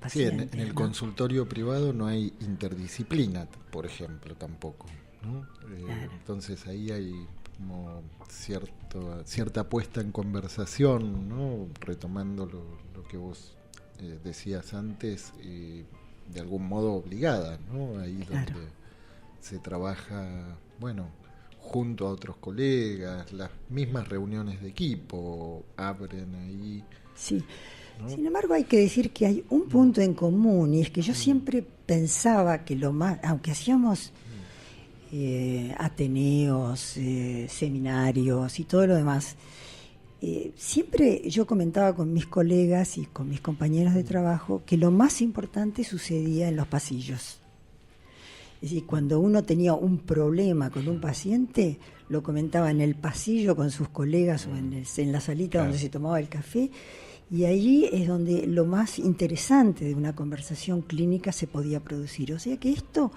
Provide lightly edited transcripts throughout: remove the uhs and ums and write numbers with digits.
Sí, pacientes. en el ¿no? consultorio privado no hay interdisciplina, por ejemplo, tampoco, ¿no? Claro. Entonces ahí hay como cierta puesta en conversación, ¿no? Retomando lo que vos decías antes, de algún modo obligada, ¿no? Ahí Claro. donde se trabaja, bueno, junto a otros colegas, las mismas reuniones de equipo abren ahí, Sí. ¿no? Sin embargo, hay que decir que hay un punto en común, y es que yo siempre pensaba que lo más, aunque hacíamos ateneos, seminarios y todo lo demás, siempre yo comentaba con mis colegas y con mis compañeros de trabajo que lo más importante sucedía en los pasillos. Es decir, cuando uno tenía un problema con un paciente, lo comentaba en el pasillo con sus colegas o en la salita donde se tomaba el café, y allí es donde lo más interesante de una conversación clínica se podía producir. O sea que esto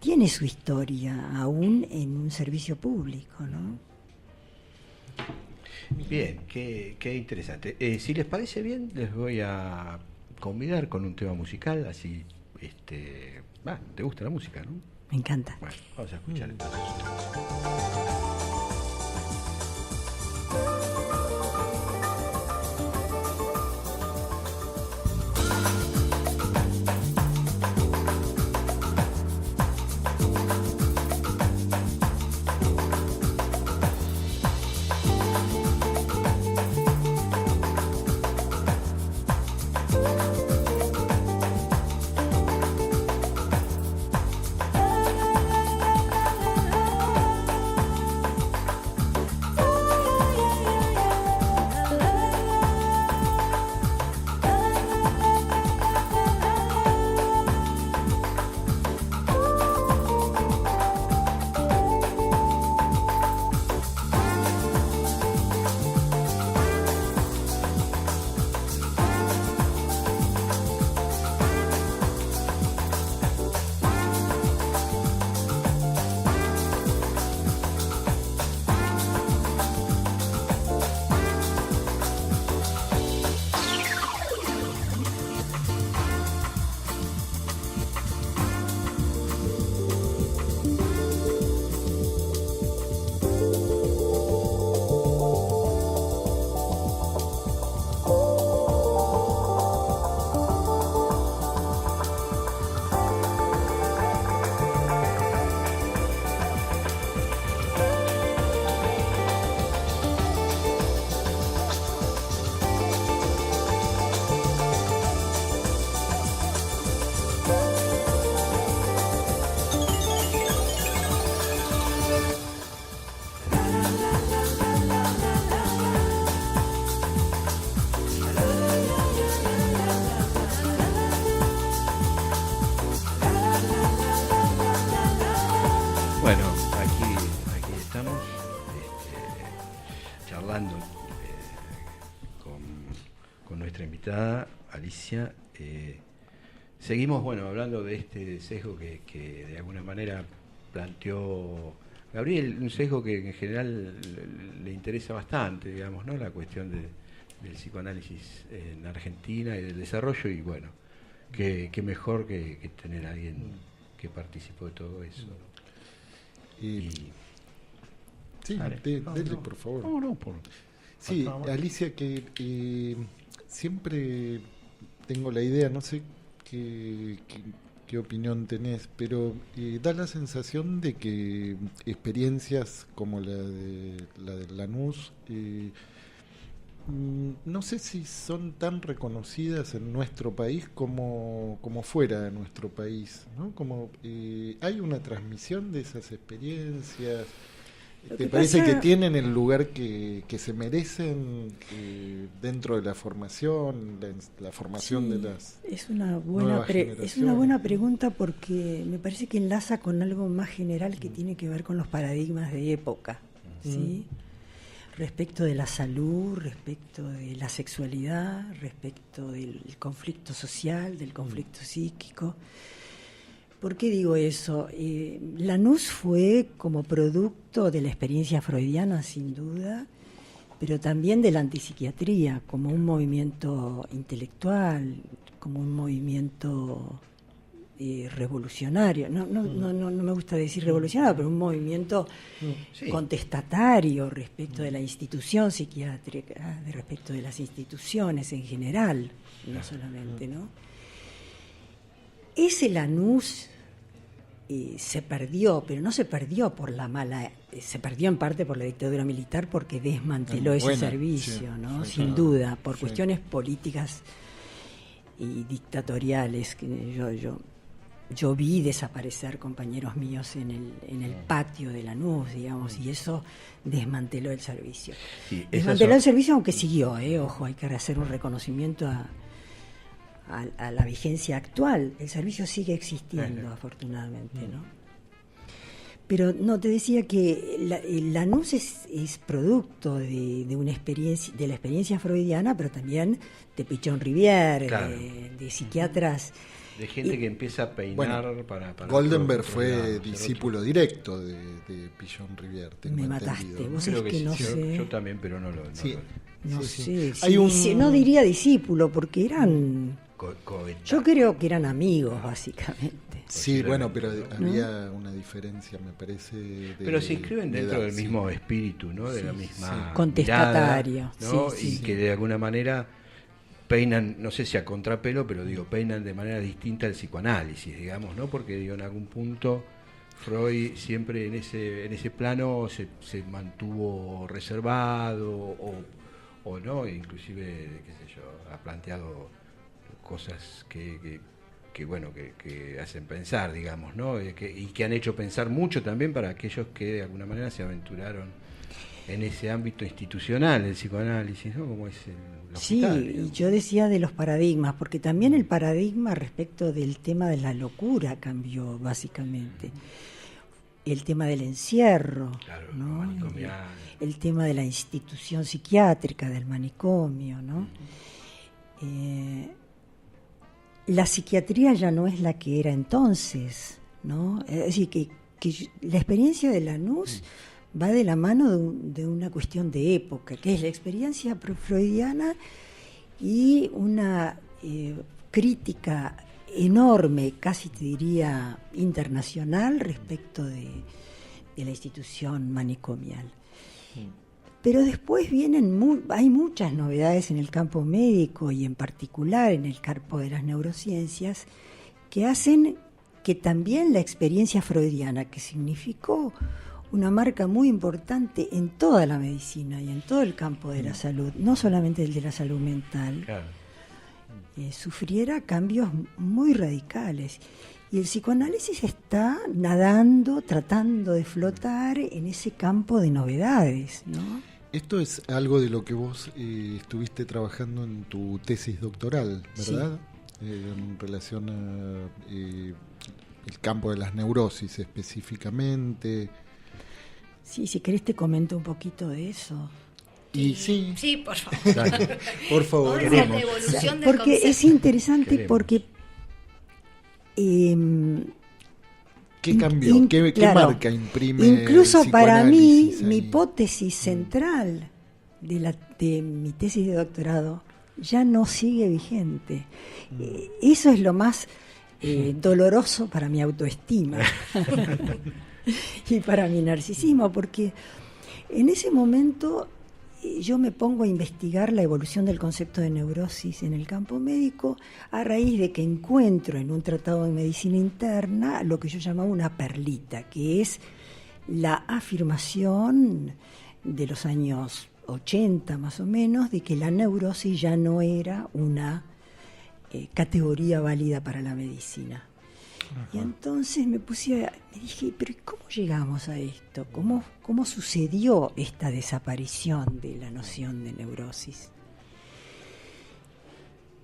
tiene su historia aún en un servicio público, ¿no? Bien, qué interesante. Si les parece bien, les voy a convidar con un tema musical, así, ¿te gusta la música, no? Me encanta. Bueno, vamos a escuchar entonces. Bueno, aquí estamos charlando con nuestra invitada, Alicia. Seguimos, hablando de este sesgo que de alguna manera planteó Gabriel, un sesgo que en general le interesa bastante, digamos, ¿no? La cuestión del psicoanálisis en Argentina y del desarrollo, y bueno, qué mejor que tener a alguien que participó de todo eso, ¿no? Sí, dele, por favor. Sí, Alicia, que siempre tengo la idea, no sé qué opinión tenés, pero da la sensación de que experiencias como la de Lanús, no sé si son tan reconocidas en nuestro país como fuera de nuestro país, ¿no? Como hay una transmisión de esas experiencias. ¿Te parece que tienen el lugar que se merecen dentro de la formación, la formación de las es una generaciones? Es una buena pregunta, porque me parece que enlaza con algo más general que tiene que ver con los paradigmas de época, ¿sí? Respecto de la salud, respecto de la sexualidad, respecto del conflicto social, del conflicto psíquico. ¿Por qué digo eso? Lanús fue como producto de la experiencia freudiana, sin duda, pero también de la antipsiquiatría, como un movimiento intelectual como un movimiento revolucionario, no me gusta decir revolucionario, pero un movimiento contestatario respecto de la institución psiquiátrica, respecto de las instituciones en general, no solamente, ¿no? Ese Lanús se perdió, pero no se perdió por la mala, se perdió en parte por la dictadura militar porque desmanteló ese servicio, ¿no? Sin duda, por cuestiones políticas y dictatoriales que yo vi desaparecer compañeros míos en el patio de Lanús, digamos, y eso desmanteló el servicio. Sí, desmanteló el servicio, aunque siguió, ojo, hay que hacer un reconocimiento a la vigencia actual. El servicio sigue existiendo, afortunadamente, ¿no? Pero no, te decía que Lanús es producto de una experiencia, de la experiencia freudiana, pero también de Pichon Rivière, claro, de psiquiatras. De gente que empieza a peinar para Goldenberg fue discípulo directo de Pichon Rivière. Me mataste, vos sabés que no sé. Yo también, pero no lo sé. No diría discípulo, porque eran... Yo creo que eran amigos, básicamente. Sí, bueno, pero había una diferencia, me parece. Pero se inscriben dentro del mismo espíritu, ¿no? De la misma contestatario, mirada, ¿no? Y que de alguna manera peinan, no sé si a contrapelo, pero peinan de manera distinta el psicoanálisis, digamos, ¿no? Porque en algún punto Freud siempre en ese plano se mantuvo reservado o no, inclusive, qué sé yo, ha planteado cosas que hacen pensar, digamos, ¿no? Y que han hecho pensar mucho también para aquellos que de alguna manera se aventuraron en ese ámbito institucional del psicoanálisis, ¿no? Como es el hospital, y yo decía de los paradigmas, porque también el paradigma respecto del tema de la locura cambió, básicamente. El tema del encierro, claro, ¿no? El tema de la institución psiquiátrica, del manicomio, ¿no? La psiquiatría ya no es la que era entonces, ¿no? Es decir, que la experiencia de Lanús va de la mano de una cuestión de época, que es la experiencia freudiana y una crítica enorme, casi te diría internacional, respecto de la institución manicomial. Pero después hay muchas novedades en el campo médico y en particular en el campo de las neurociencias que hacen que también la experiencia freudiana, que significó una marca muy importante en toda la medicina y en todo el campo de la salud, no solamente el de la salud mental, claro, sufriera cambios muy radicales. Y el psicoanálisis está nadando, tratando de flotar en ese campo de novedades, ¿no? Esto es algo de lo que vos estuviste trabajando en tu tesis doctoral, ¿verdad? Sí. En relación a el campo de las neurosis específicamente. Sí, si querés te comento un poquito de eso. Sí, por favor. Dale, por favor. La evolución del porque concepto. Es interesante porque... ¿Qué cambió? ¿Qué marca imprime? Incluso para mí, mi hipótesis central de mi tesis de doctorado ya no sigue vigente. Eso es lo más doloroso para mi autoestima y para mi narcisismo, porque en ese momento yo me pongo a investigar la evolución del concepto de neurosis en el campo médico a raíz de que encuentro en un tratado de medicina interna lo que yo llamaba una perlita, que es la afirmación de los años 80 más o menos de que la neurosis ya no era una categoría válida para la medicina. Y entonces me dije, pero ¿cómo llegamos a esto? ¿Cómo sucedió esta desaparición de la noción de neurosis?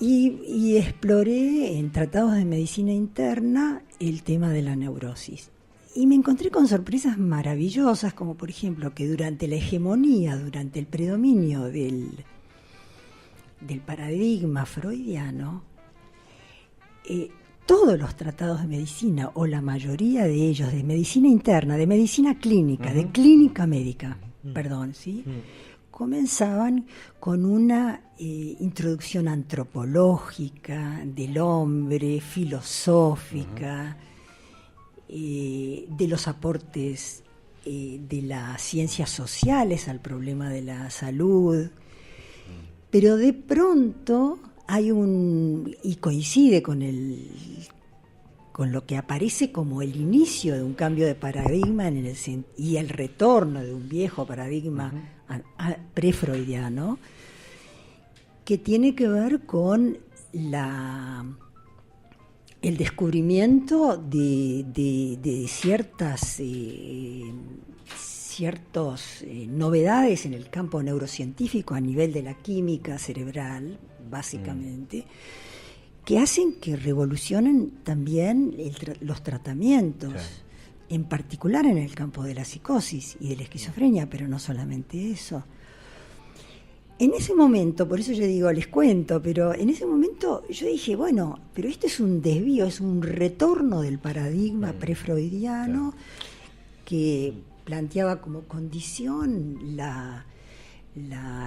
Y exploré en tratados de medicina interna el tema de la neurosis. Y me encontré con sorpresas maravillosas, como por ejemplo que durante la hegemonía, durante el predominio del paradigma freudiano, todos los tratados de medicina, o la mayoría de ellos, de medicina interna, de medicina clínica, de clínica médica, ¿sí? comenzaban con una introducción antropológica del hombre, filosófica, de los aportes de las ciencias sociales al problema de la salud, pero de pronto hay y coincide con lo que aparece como el inicio de un cambio de paradigma y el retorno de un viejo paradigma pre-freudiano, que tiene que ver con el descubrimiento de ciertas novedades en el campo neurocientífico a nivel de la química cerebral, básicamente, que hacen que revolucionen también los tratamientos, claro, en particular en el campo de la psicosis y de la esquizofrenia, pero no solamente eso. En ese momento, por eso yo digo, les cuento, pero en ese momento yo dije, bueno, pero esto es un desvío, es un retorno del paradigma pre-freudiano, claro, que planteaba como condición la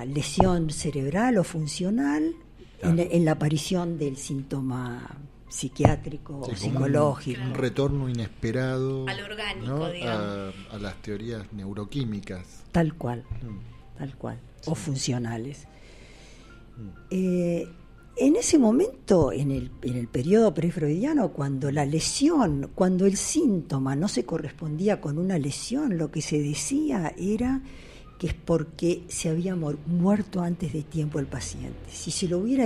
lesión cerebral o funcional, claro, en la aparición del síntoma psiquiátrico o psicológico. Un retorno inesperado al orgánico, ¿no? digamos. A las teorías neuroquímicas. Tal cual. O funcionales. En ese momento, en el periodo pre-freudiano, cuando el síntoma no se correspondía con una lesión, lo que se decía era que es porque se había muerto antes de tiempo el paciente. Si se lo hubiera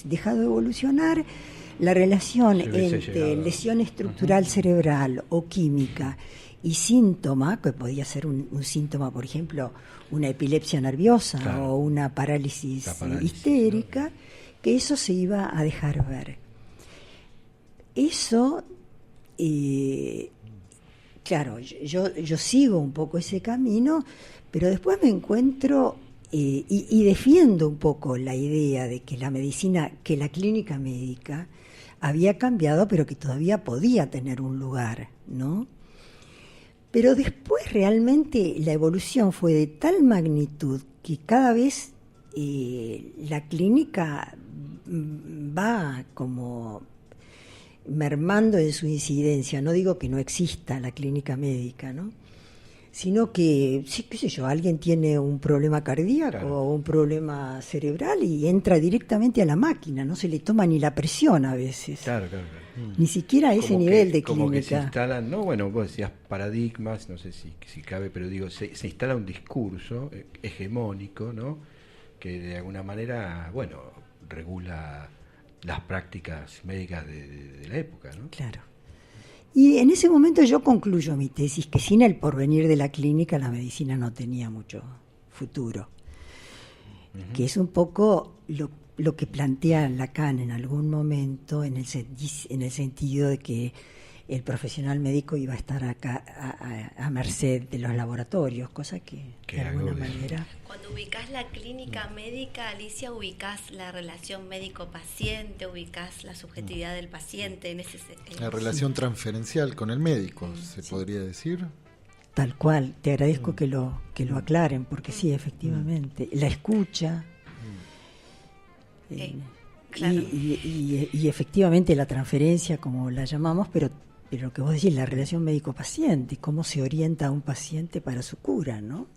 dejado evolucionar, la relación entre lesión estructural cerebral o química y síntoma, que podía ser un síntoma, por ejemplo, una epilepsia nerviosa, claro, o una parálisis histérica, ¿no? Que eso se iba a dejar ver. Eso, claro, yo sigo un poco ese camino, pero después me encuentro y defiendo un poco la idea de que la medicina, que la clínica médica había cambiado, pero que todavía podía tener un lugar, ¿no? Pero después realmente la evolución fue de tal magnitud que cada vez la clínica va como mermando en su incidencia. No digo que no exista la clínica médica, ¿no? Sino que, sí, qué sé yo, alguien tiene un problema cardíaco, claro, o un problema cerebral y entra directamente a la máquina, no se le toma ni la presión a veces. Claro. Ni siquiera a ese nivel de clínica. Como que se instalan, no, bueno, vos decías paradigmas, no sé si cabe, pero digo, se instala un discurso hegemónico, ¿no? Que de alguna manera, bueno, regula las prácticas médicas de la época, ¿no? Claro. Y en ese momento yo concluyo mi tesis que sin el porvenir de la clínica la medicina no tenía mucho futuro. Uh-huh. Que es un poco lo que plantea Lacan en algún momento en el sentido de que el profesional médico iba a estar acá a merced de los laboratorios, cosa que de alguna manera... Cuando ubicás la clínica médica, Alicia, ubicás la relación médico-paciente, ubicás la subjetividad del paciente en ese la relación transferencial con el médico, se podría decir. Tal cual, te agradezco que lo aclaren, porque sí, efectivamente, la escucha... Claro. Y efectivamente la transferencia, como la llamamos, pero lo que vos decís, la relación médico-paciente, cómo se orienta a un paciente para su cura, ¿no?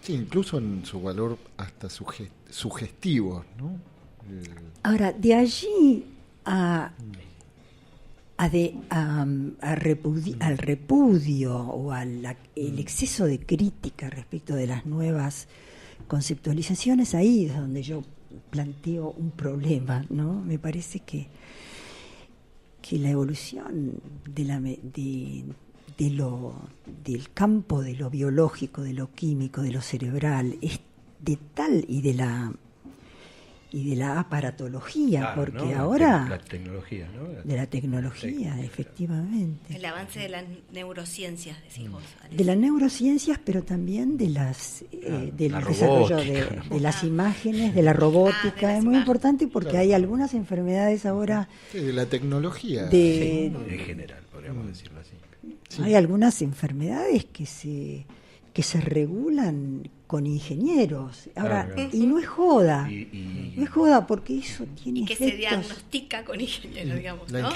Sí, incluso en su valor hasta sugestivo, ¿no? Ahora, de allí al repudio o el exceso de crítica respecto de las nuevas conceptualizaciones, ahí es donde yo planteo un problema, ¿no? Me parece que la evolución del campo de lo biológico, de lo químico, de lo cerebral, es de tal y de la aparatología, claro, porque ¿no? Ahora... La tecnología, ¿no? De la tecnología, efectivamente. El avance de las neurociencias, decís vos, Alicia. De las neurociencias, pero también de del desarrollo de las imágenes, de la robótica. Es muy importante porque hay algunas enfermedades ahora... Sí, de la tecnología. En general, podríamos decirlo así. Sí. Hay algunas enfermedades que que se regulan con ingenieros. Ahora, Claro. y no es joda. Y No es joda porque eso tiene Y que se efectos. diagnostica con ingeniero, digamos, La ¿no?